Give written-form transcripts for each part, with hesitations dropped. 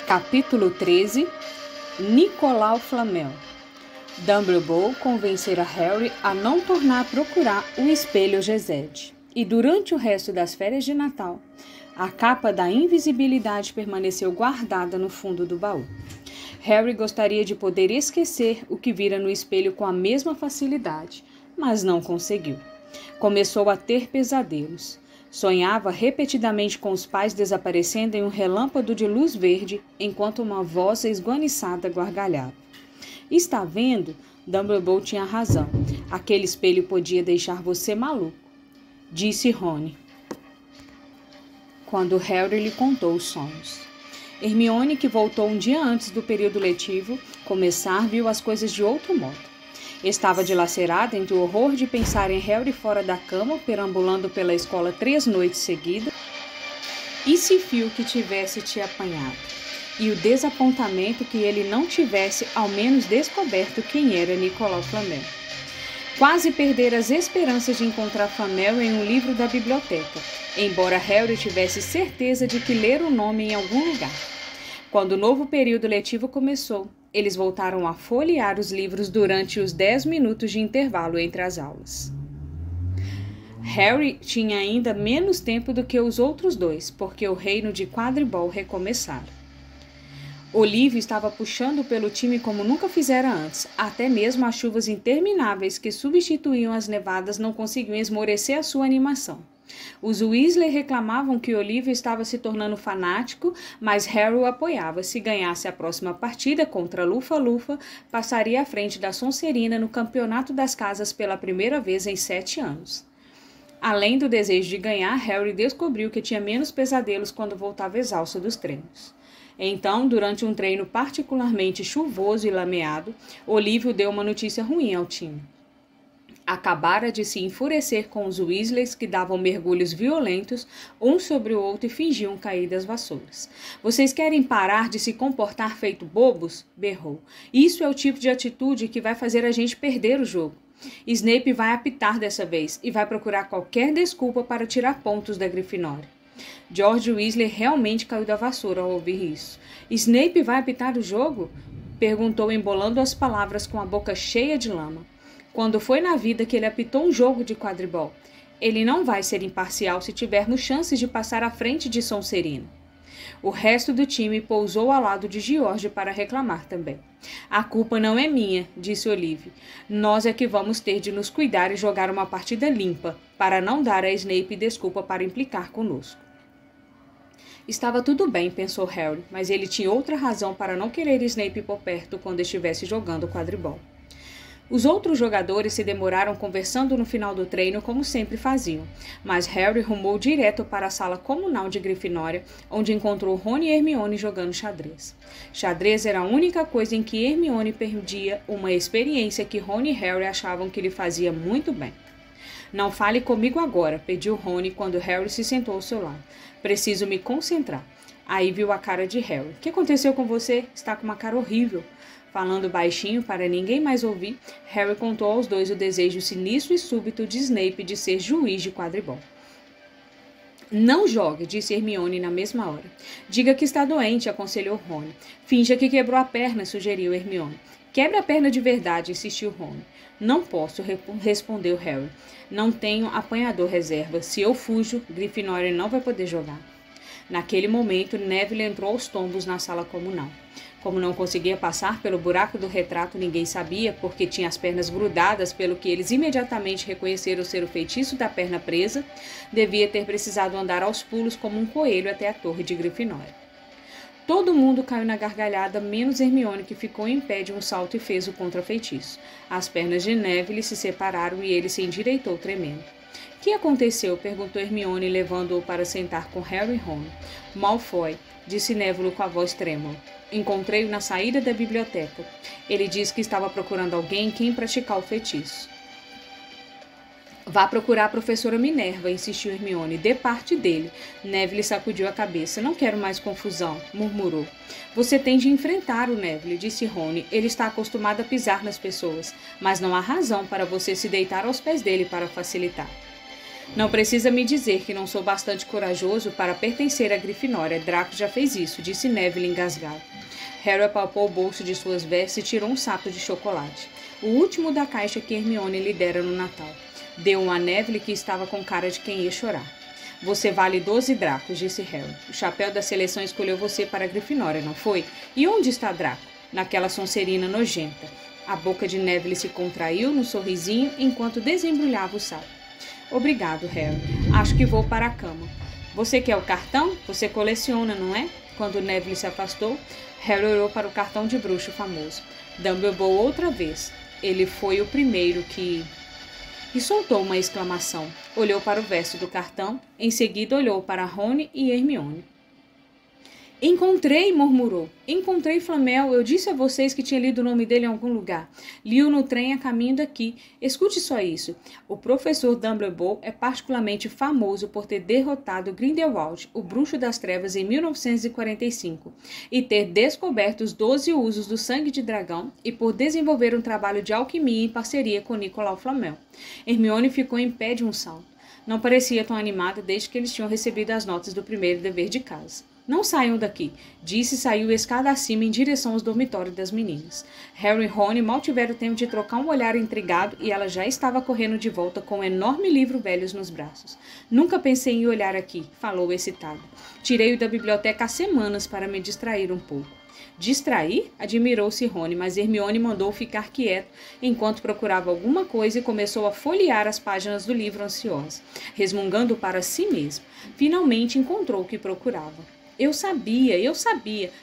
Capítulo 13. Nicolau Flamel. Dumbledore convencerá Harry a não tornar a procurar o espelho Gazette. E durante o resto das férias de Natal, a capa da invisibilidade permaneceu guardada no fundo do baú. Harry gostaria de poder esquecer o que vira no espelho com a mesma facilidade, mas não conseguiu. Começou a ter pesadelos. Sonhava repetidamente com os pais desaparecendo em um relâmpago de luz verde, enquanto uma voz esguaniçada gargalhava. Está vendo? Dumbledore tinha razão. Aquele espelho podia deixar você maluco, disse Rony, quando Harry lhe contou os sonhos. Hermione, que voltou um dia antes do período letivo começar, viu as coisas de outro modo. Estava dilacerada entre o horror de pensar em Harry fora da cama, perambulando pela escola 3 noites seguidas, e se Filch tivesse te apanhado, e o desapontamento que ele não tivesse ao menos descoberto quem era Nicolau Flamel. Quase perdera as esperanças de encontrar Flamel em um livro da biblioteca, embora Harry tivesse certeza de que lera o nome em algum lugar. Quando o novo período letivo começou, eles voltaram a folhear os livros durante os 10 minutos de intervalo entre as aulas. Harry tinha ainda menos tempo do que os outros dois, porque o reino de quadribol recomeçara. Olívio estava puxando pelo time como nunca fizera antes. Até mesmo as chuvas intermináveis que substituíam as nevadas não conseguiam esmorecer a sua animação. Os Weasley reclamavam que Olívio estava se tornando fanático, mas Harry o apoiava. Se ganhasse a próxima partida contra Lufa-Lufa, passaria à frente da Sonserina no campeonato das casas pela primeira vez em 7 anos. Além do desejo de ganhar, Harry descobriu que tinha menos pesadelos quando voltava exausto dos treinos. Então, durante um treino particularmente chuvoso e lameado, Olívio deu uma notícia ruim ao time. Acabara de se enfurecer com os Weasleys, que davam mergulhos violentos um sobre o outro e fingiam cair das vassouras. "Vocês querem parar de se comportar feito bobos?" berrou. "Isso é o tipo de atitude que vai fazer a gente perder o jogo. Snape vai apitar dessa vez e vai procurar qualquer desculpa para tirar pontos da Grifinória." George Weasley realmente caiu da vassoura ao ouvir isso. "Snape vai apitar o jogo?" perguntou, embolando as palavras com a boca cheia de lama. "Quando foi na vida que ele apitou um jogo de quadribol? Ele não vai ser imparcial se tivermos chances de passar à frente de Sonserina." O resto do time pousou ao lado de George para reclamar também. "A culpa não é minha", disse Olívio. "Nós é que vamos ter de nos cuidar e jogar uma partida limpa, para não dar a Snape desculpa para implicar conosco." Estava tudo bem, pensou Harry, mas ele tinha outra razão para não querer Snape por perto quando estivesse jogando quadribol. Os outros jogadores se demoraram conversando no final do treino, como sempre faziam, mas Harry rumou direto para a sala comunal de Grifinória, onde encontrou Rony e Hermione jogando xadrez. Xadrez era a única coisa em que Hermione perdia, uma experiência que Rony e Harry achavam que lhe fazia muito bem. "Não fale comigo agora", pediu Rony quando Harry se sentou ao seu lado. "Preciso me concentrar." Aí viu a cara de Harry. "O que aconteceu com você? Está com uma cara horrível." Falando baixinho para ninguém mais ouvir, Harry contou aos dois o desejo sinistro e súbito de Snape de ser juiz de quadribol. "Não jogue", disse Hermione na mesma hora. "Diga que está doente", aconselhou Rony. "Finja que quebrou a perna", sugeriu Hermione. "Quebra a perna de verdade", insistiu Rony. "Não posso", respondeu Harry. "Não tenho apanhador reserva. Se eu fujo, Grifinória não vai poder jogar." Naquele momento, Neville entrou aos tombos na sala comunal. Como não conseguia passar pelo buraco do retrato, ninguém sabia, porque tinha as pernas grudadas, pelo que eles imediatamente reconheceram ser o feitiço da perna presa, devia ter precisado andar aos pulos como um coelho até a torre de Grifinória. Todo mundo caiu na gargalhada, menos Hermione, que ficou em pé de um salto e fez o contrafeitiço. As pernas de Neville se separaram e ele se endireitou tremendo. "O que aconteceu?" perguntou Hermione, levando-o para sentar com Harry e Ron. "Malfoy", disse Neville com a voz trêmula. "Encontrei-o na saída da biblioteca. Ele disse que estava procurando alguém em quem praticar o feitiço." "Vá procurar a professora Minerva", insistiu Hermione. "Dê parte dele." Neville sacudiu a cabeça. "Não quero mais confusão", murmurou. "Você tem de enfrentar o Neville", disse Rony. "Ele está acostumado a pisar nas pessoas, mas não há razão para você se deitar aos pés dele para facilitar." Não precisa me dizer que não sou bastante corajoso para pertencer à Grifinória. Draco já fez isso, disse Neville engasgado. Harry apalpou o bolso de suas vestes e tirou um saco de chocolate, o último da caixa que Hermione lhe dera no Natal. Deu-um a Neville, que estava com cara de quem ia chorar. Você vale 12 Dracos, disse Harry. O chapéu da seleção escolheu você para a Grifinória, não foi? E onde está Draco? Naquela Sonserina nojenta. A boca de Neville se contraiu num sorrisinho enquanto desembrulhava o saco. Obrigado, Harry. Acho que vou para a cama. Você quer o cartão? Você coleciona, não é? Quando Neville se afastou, Harry olhou para o cartão de bruxo famoso. Dumbledore outra vez. Ele foi o primeiro que... E soltou uma exclamação. Olhou para o verso do cartão, em seguida olhou para Rony e Hermione. Encontrei, murmurou. Encontrei Flamel. Eu disse a vocês que tinha lido o nome dele em algum lugar. Li-o no trem a caminho daqui. Escute só isso. O professor Dumbledore é particularmente famoso por ter derrotado Grindelwald, o bruxo das trevas, em 1945, e ter descoberto os 12 usos do sangue de dragão e por desenvolver um trabalho de alquimia em parceria com Nicolau Flamel. Hermione ficou em pé de um salto. Não parecia tão animada desde que eles tinham recebido as notas do primeiro dever de casa. Não saiam daqui, disse e saiu escada acima em direção aos dormitórios das meninas. Harry e Rony mal tiveram tempo de trocar um olhar intrigado e ela já estava correndo de volta com um enorme livro velhos nos braços. Nunca pensei em olhar aqui, falou excitado. Tirei-o da biblioteca há semanas para me distrair um pouco. Distrair? Admirou-se Rony, mas Hermione mandou ficar quieto enquanto procurava alguma coisa e começou a folhear as páginas do livro ansiosa, resmungando para si mesmo. Finalmente encontrou o que procurava. Eu sabia.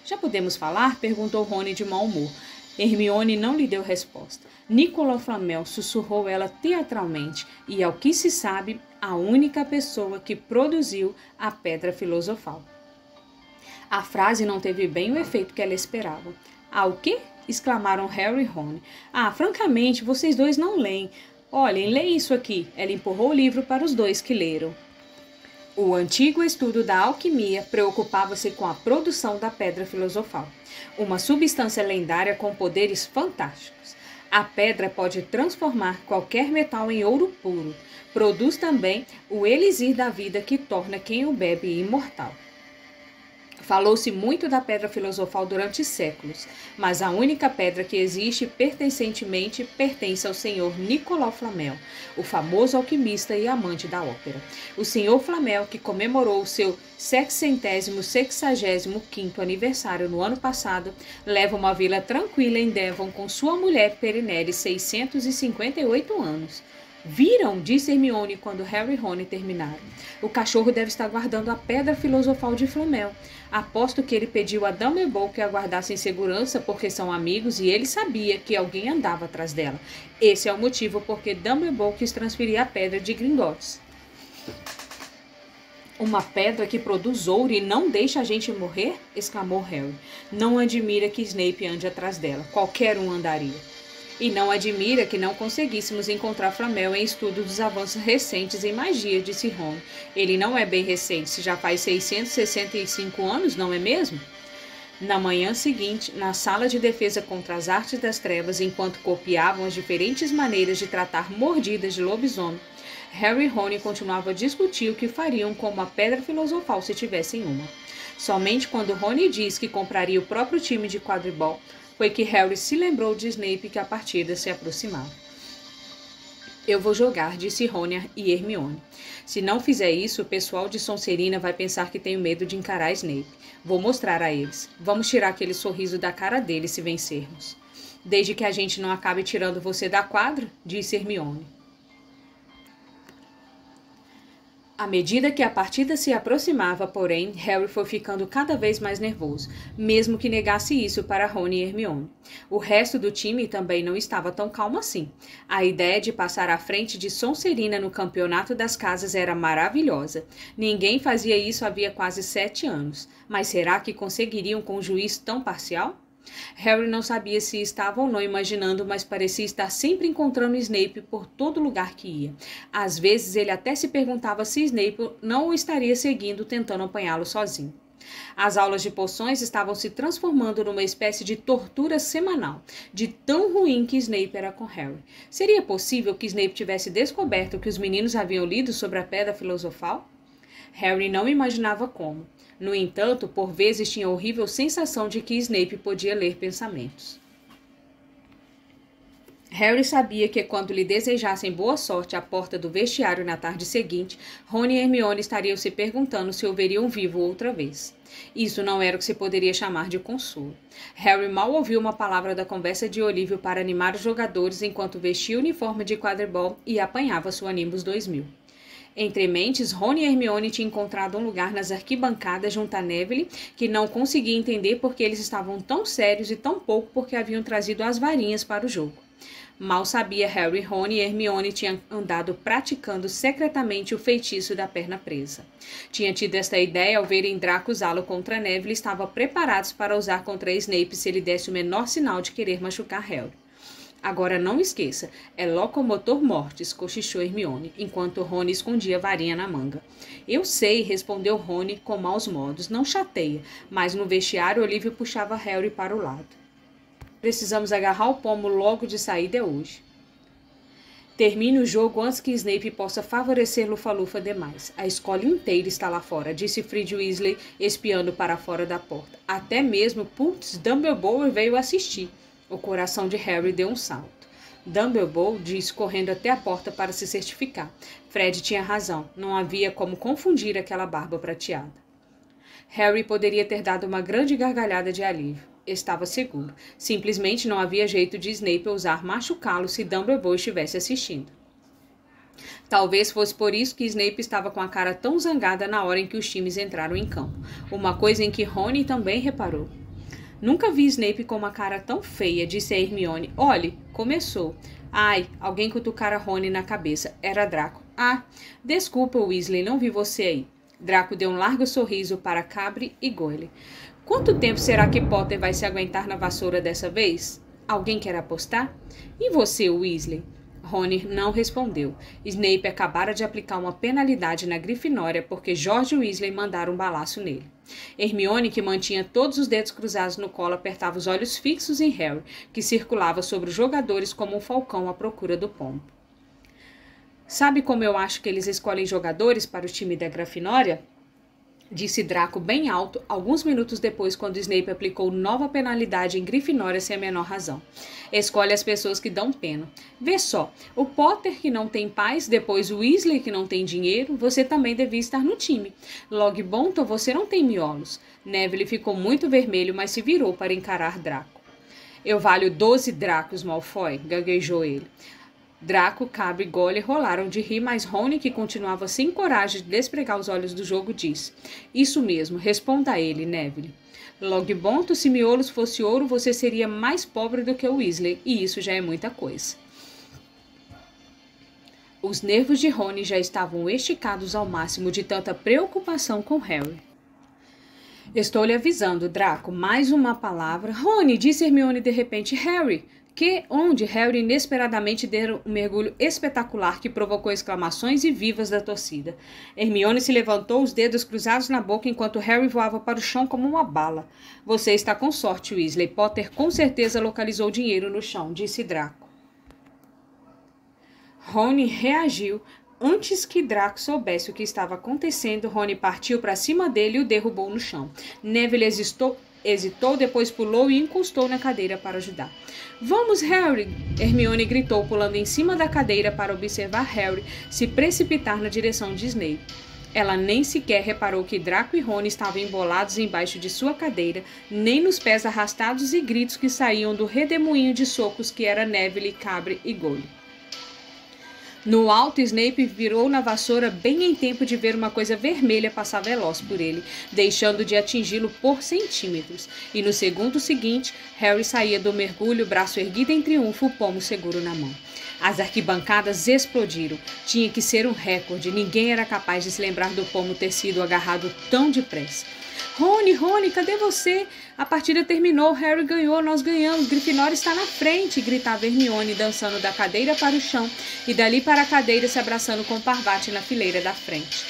Já podemos falar? Perguntou Rony de mau humor. Hermione não lhe deu resposta. Nicolau Flamel, sussurrou ela teatralmente, e ao que se sabe, a única pessoa que produziu a Pedra Filosofal. A frase não teve bem o efeito que ela esperava. Ah, o quê? Exclamaram Harry e Rony. Ah, francamente, vocês dois não leem. Olhem, lê isso aqui. Ela empurrou o livro para os dois que leram. O antigo estudo da alquimia preocupava-se com a produção da Pedra Filosofal, uma substância lendária com poderes fantásticos. A pedra pode transformar qualquer metal em ouro puro. Produz também o elixir da vida que torna quem o bebe imortal. Falou-se muito da Pedra Filosofal durante séculos, mas a única pedra que existe pertencentemente pertence ao senhor Nicolau Flamel, o famoso alquimista e amante da ópera. O senhor Flamel, que comemorou o seu 665º aniversário no ano passado, leva uma vila tranquila em Devon com sua mulher Perinelli, 658 anos. Viram? Disse Hermione quando Harry e Rony terminaram. O cachorro deve estar guardando a Pedra Filosofal de Flamel. Aposto que ele pediu a Dumbledore que a guardasse em segurança porque são amigos e ele sabia que alguém andava atrás dela. Esse é o motivo porque Dumbledore quis transferir a pedra de Gringotts. Uma pedra que produz ouro e não deixa a gente morrer? Exclamou Harry. Não admira que Snape ande atrás dela. Qualquer um andaria. E não admira que não conseguíssemos encontrar Flamel em estudo dos avanços recentes em magia, disse Ron. Ele não é bem recente, se já faz 665 anos, não é mesmo? Na manhã seguinte, na sala de defesa contra as artes das trevas, enquanto copiavam as diferentes maneiras de tratar mordidas de lobisomem, Harry e Rony continuavam a discutir o que fariam com uma pedra filosofal se tivessem uma. Somente quando Rony disse que compraria o próprio time de quadribol, foi que Harry se lembrou de Snape que a partida se aproximava. Eu vou jogar, disse Rony e Hermione. Se não fizer isso, o pessoal de Sonserina vai pensar que tenho medo de encarar Snape. Vou mostrar a eles. Vamos tirar aquele sorriso da cara deles se vencermos. Desde que a gente não acabe tirando você da quadra, disse Hermione. À medida que a partida se aproximava, porém, Harry foi ficando cada vez mais nervoso, mesmo que negasse isso para Rony e Hermione. O resto do time também não estava tão calmo assim. A ideia de passar à frente de Sonserina no campeonato das casas era maravilhosa. Ninguém fazia isso havia quase 7 anos. Mas será que conseguiriam com um juiz tão parcial? Harry não sabia se estava ou não imaginando, mas parecia estar sempre encontrando Snape por todo lugar que ia. Às vezes ele até se perguntava se Snape não o estaria seguindo, tentando apanhá-lo sozinho. As aulas de poções estavam se transformando numa espécie de tortura semanal, de tão ruim que Snape era com Harry. Seria possível que Snape tivesse descoberto o que os meninos haviam lido sobre a Pedra Filosofal? Harry não imaginava como. No entanto, por vezes tinha a horrível sensação de que Snape podia ler pensamentos. Harry sabia que quando lhe desejassem boa sorte à porta do vestiário na tarde seguinte, Rony e Hermione estariam se perguntando se o veriam vivo outra vez. Isso não era o que se poderia chamar de consolo. Harry mal ouviu uma palavra da conversa de Olívio para animar os jogadores enquanto vestia o uniforme de quadribol e apanhava sua Nimbus 2000. Entre mentes, Rony e Hermione tinham encontrado um lugar nas arquibancadas junto a Neville, que não conseguia entender por que eles estavam tão sérios e tão pouco porque haviam trazido as varinhas para o jogo. Mal sabia Harry, Rony e Hermione tinham andado praticando secretamente o feitiço da perna presa. Tinha tido esta ideia ao verem Draco usá-lo contra Neville e estavam preparados para usar contra Snape se ele desse o menor sinal de querer machucar Harry. Agora não esqueça, é locomotor mortis, cochichou Hermione, enquanto Rony escondia a varinha na manga. Eu sei, respondeu Rony com maus modos, não chateia, mas no vestiário Olívio puxava Harry para o lado. Precisamos agarrar o pomo logo de saída hoje. Termine o jogo antes que Snape possa favorecer Lufa-Lufa demais. A escola inteira está lá fora, disse Fred Weasley, espiando para fora da porta. Até mesmo, Dumbledore veio assistir. O coração de Harry deu um salto. Dumbledore disse correndo até a porta para se certificar. Fred tinha razão, não havia como confundir aquela barba prateada. Harry poderia ter dado uma grande gargalhada de alívio. Estava seguro. Simplesmente não havia jeito de Snape ousar machucá-lo se Dumbledore estivesse assistindo. Talvez fosse por isso que Snape estava com a cara tão zangada na hora em que os times entraram em campo. Uma coisa em que Rony também reparou. Nunca vi Snape com uma cara tão feia, disse a Hermione. Olhe, começou. Ai, alguém cutucara Rony na cabeça. Era Draco. Ah, desculpa, Weasley, não vi você aí. Draco deu um largo sorriso para Crabbe e Goyle. Quanto tempo será que Potter vai se aguentar na vassoura dessa vez? Alguém quer apostar? E você, Weasley? Rony não respondeu. Snape acabara de aplicar uma penalidade na Grifinória porque George Weasley mandara um balaço nele. Hermione, que mantinha todos os dedos cruzados no colo, apertava os olhos fixos em Harry, que circulava sobre os jogadores como um falcão à procura do pombo. Sabe como eu acho que eles escolhem jogadores para o time da Grifinória? Disse Draco bem alto, alguns minutos depois, quando Snape aplicou nova penalidade em Grifinória sem a menor razão. Escolhe as pessoas que dão pena. Vê só, o Potter que não tem pais, depois o Weasley que não tem dinheiro, você também devia estar no time. Longbottom, você não tem miolos. Neville ficou muito vermelho, mas se virou para encarar Draco. Eu valho 12 dracos, Malfoy, gaguejou ele. Draco, Crabbe e Goyle rolaram de rir, mas Rony, que continuava sem coragem de despregar os olhos do jogo, disse: Isso mesmo, responda a ele, Neville. Longbottom, se miolos fosse ouro, você seria mais pobre do que o Weasley, e isso já é muita coisa. Os nervos de Rony já estavam esticados ao máximo de tanta preocupação com Harry. Estou lhe avisando, Draco, mais uma palavra. Rony, disse Hermione de repente. Harry... onde Harry inesperadamente deu um mergulho espetacular que provocou exclamações e vivas da torcida. Hermione se levantou, os dedos cruzados na boca, enquanto Harry voava para o chão como uma bala. Você está com sorte, Weasley. Potter com certeza localizou dinheiro no chão, disse Draco. Rony reagiu. Antes que Draco soubesse o que estava acontecendo, Rony partiu para cima dele e o derrubou no chão. Neville hesitou, depois pulou e encostou na cadeira para ajudar. Vamos, Harry! Hermione gritou, pulando em cima da cadeira para observar Harry se precipitar na direção de Snape. Ela nem sequer reparou que Draco e Rony estavam embolados embaixo de sua cadeira, nem nos pés arrastados e gritos que saíam do redemoinho de socos que era Neville, Crabbe e Goyle. No alto, Snape virou na vassoura bem em tempo de ver uma coisa vermelha passar veloz por ele, deixando de atingi-lo por centímetros. E no segundo seguinte, Harry saía do mergulho, braço erguido em triunfo, o pomo seguro na mão. As arquibancadas explodiram. Tinha que ser um recorde. Ninguém era capaz de se lembrar do pomo ter sido agarrado tão depressa. Rony, cadê você? A partida terminou, Harry ganhou, nós ganhamos, Grifinória está na frente, gritava Hermione, dançando da cadeira para o chão e dali para a cadeira se abraçando com Parvati na fileira da frente.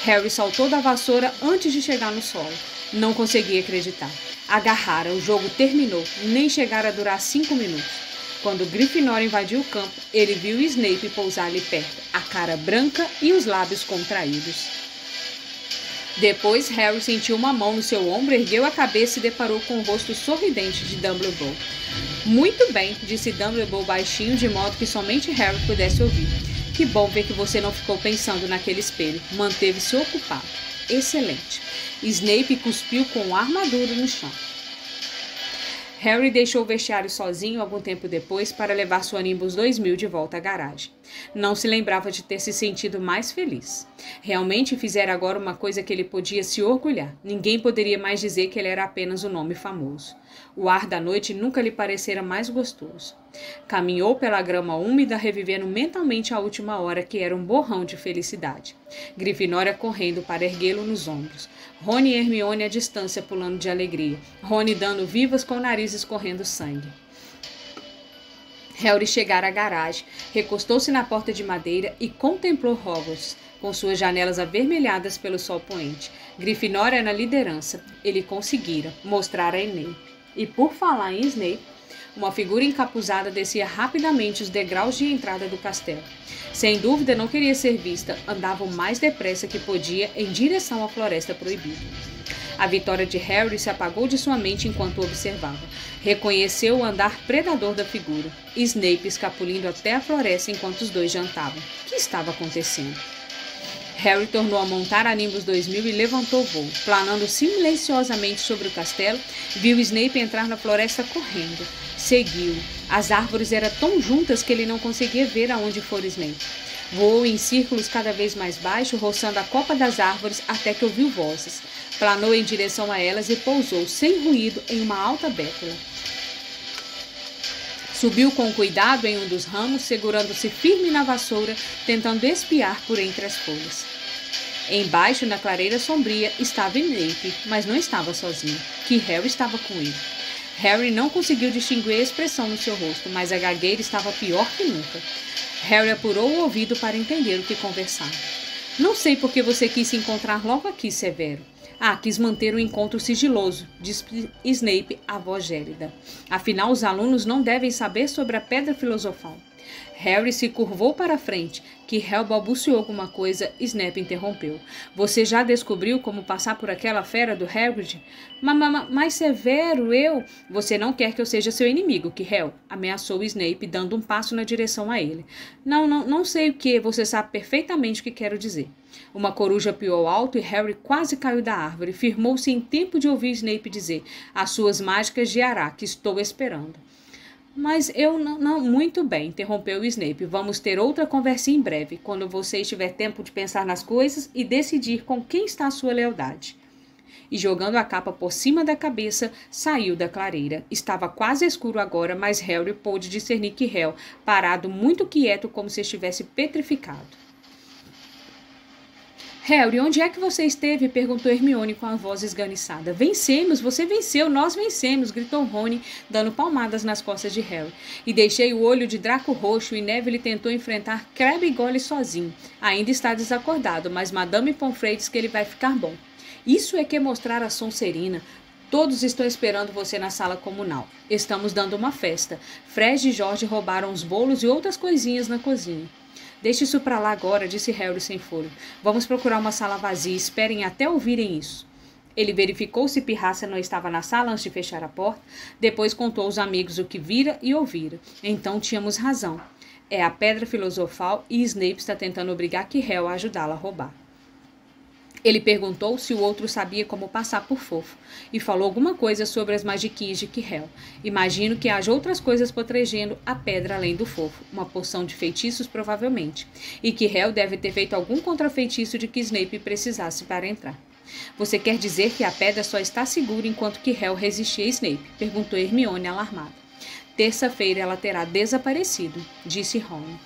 Harry saltou da vassoura antes de chegar no solo. Não conseguia acreditar. Agarrara, o jogo terminou, nem chegara a durar 5 minutos. Quando Grifinória invadiu o campo, ele viu Snape pousar ali perto, a cara branca e os lábios contraídos. Depois, Harry sentiu uma mão no seu ombro, ergueu a cabeça e deparou com o rosto sorridente de Dumbledore. Muito bem, disse Dumbledore baixinho, de modo que somente Harry pudesse ouvir. Que bom ver que você não ficou pensando naquele espelho. Manteve-se ocupado. Excelente. Snape cuspiu com a armadura no chão. Harry deixou o vestiário sozinho algum tempo depois para levar sua Nimbus 2000 de volta à garagem. Não se lembrava de ter se sentido mais feliz. Realmente fizera agora uma coisa que ele podia se orgulhar. Ninguém poderia mais dizer que ele era apenas um nome famoso. O ar da noite nunca lhe parecera mais gostoso. Caminhou pela grama úmida, revivendo mentalmente a última hora, que era um borrão de felicidade. Grifinória correndo para erguê-lo nos ombros. Rony e Hermione à distância, pulando de alegria. Rony dando vivas com o nariz escorrendo sangue. Harry chegara à garagem, recostou-se na porta de madeira e contemplou Hogwarts, com suas janelas avermelhadas pelo sol poente. Grifinória na liderança. Ele conseguira mostrar a Snape. E por falar em Snape, uma figura encapuzada descia rapidamente os degraus de entrada do castelo. Sem dúvida não queria ser vista, andava o mais depressa que podia em direção à Floresta Proibida. A vitória de Harry se apagou de sua mente enquanto observava. Reconheceu o andar predador da figura. Snape escapulindo até a floresta enquanto os dois jantavam. O que estava acontecendo? Harry tornou a montar a Nimbus 2000 e levantou o voo. Planando silenciosamente sobre o castelo, viu Snape entrar na floresta correndo. Seguiu. As árvores eram tão juntas que ele não conseguia ver aonde fora Snape. Voou em círculos cada vez mais baixos, roçando a copa das árvores até que ouviu vozes. Planou em direção a elas e pousou, sem ruído, em uma alta bétula. Subiu com cuidado em um dos ramos, segurando-se firme na vassoura, tentando espiar por entre as folhas. Embaixo, na clareira sombria, estava Snape, mas não estava sozinho, que Harry estava com ele. Harry não conseguiu distinguir a expressão no seu rosto, mas a gagueira estava pior que nunca. Harry apurou o ouvido para entender o que conversavam. Não sei por que você quis se encontrar logo aqui, Severo. Quis manter o encontro sigiloso, disse Snape, a voz gélida. Afinal, os alunos não devem saber sobre a Pedra Filosofal. Harry se curvou para a frente. Que Hal balbuciou alguma coisa, Snape interrompeu. Você já descobriu como passar por aquela fera do Hagrid? Mas Severo, eu... Você não quer que eu seja seu inimigo, que Hal? Ameaçou Snape, dando um passo na direção a ele. Não sei o que, você sabe perfeitamente o que quero dizer. Uma coruja piou alto e Harry quase caiu da árvore. Firmou-se em tempo de ouvir Snape dizer, as suas mágicas de Araque, estou esperando. Mas eu não... Muito bem, interrompeu Snape. Vamos ter outra conversa em breve, quando você tiver tempo de pensar nas coisas e decidir com quem está a sua lealdade. E jogando a capa por cima da cabeça, saiu da clareira. Estava quase escuro agora, mas Harry pôde discernir que Hal, parado muito quieto, como se estivesse petrificado. Harry, onde é que você esteve? Perguntou Hermione com a voz esganiçada. Vencemos, você venceu, nós vencemos, gritou Rony, dando palmadas nas costas de Harry. E deixei o olho de Draco Roxo e Neville tentou enfrentar Crabbe e Goyle sozinho. Ainda está desacordado, mas Madame Pomfrey diz que ele vai ficar bom. Isso é que é mostrar a Sonserina. Todos estão esperando você na sala comunal. Estamos dando uma festa. Fred e George roubaram os bolos e outras coisinhas na cozinha. Deixe isso para lá agora, disse Harry sem fôlego. Vamos procurar uma sala vazia, esperem até ouvirem isso. Ele verificou se Pirraça não estava na sala antes de fechar a porta, depois contou aos amigos o que vira e ouvira. Então tínhamos razão. É a Pedra Filosofal e Snape está tentando obrigar Quirrell a ajudá-la a roubar. Ele perguntou se o outro sabia como passar por Fofo e falou alguma coisa sobre as magiquinhas de Quirrell. Imagino que haja outras coisas protegendo a pedra além do Fofo, uma porção de feitiços provavelmente, e Quirrell deve ter feito algum contrafeitiço de que Snape precisasse para entrar. Você quer dizer que a pedra só está segura enquanto Quirrell resistia a Snape? Perguntou Hermione alarmada. Terça-feira ela terá desaparecido, disse Rony.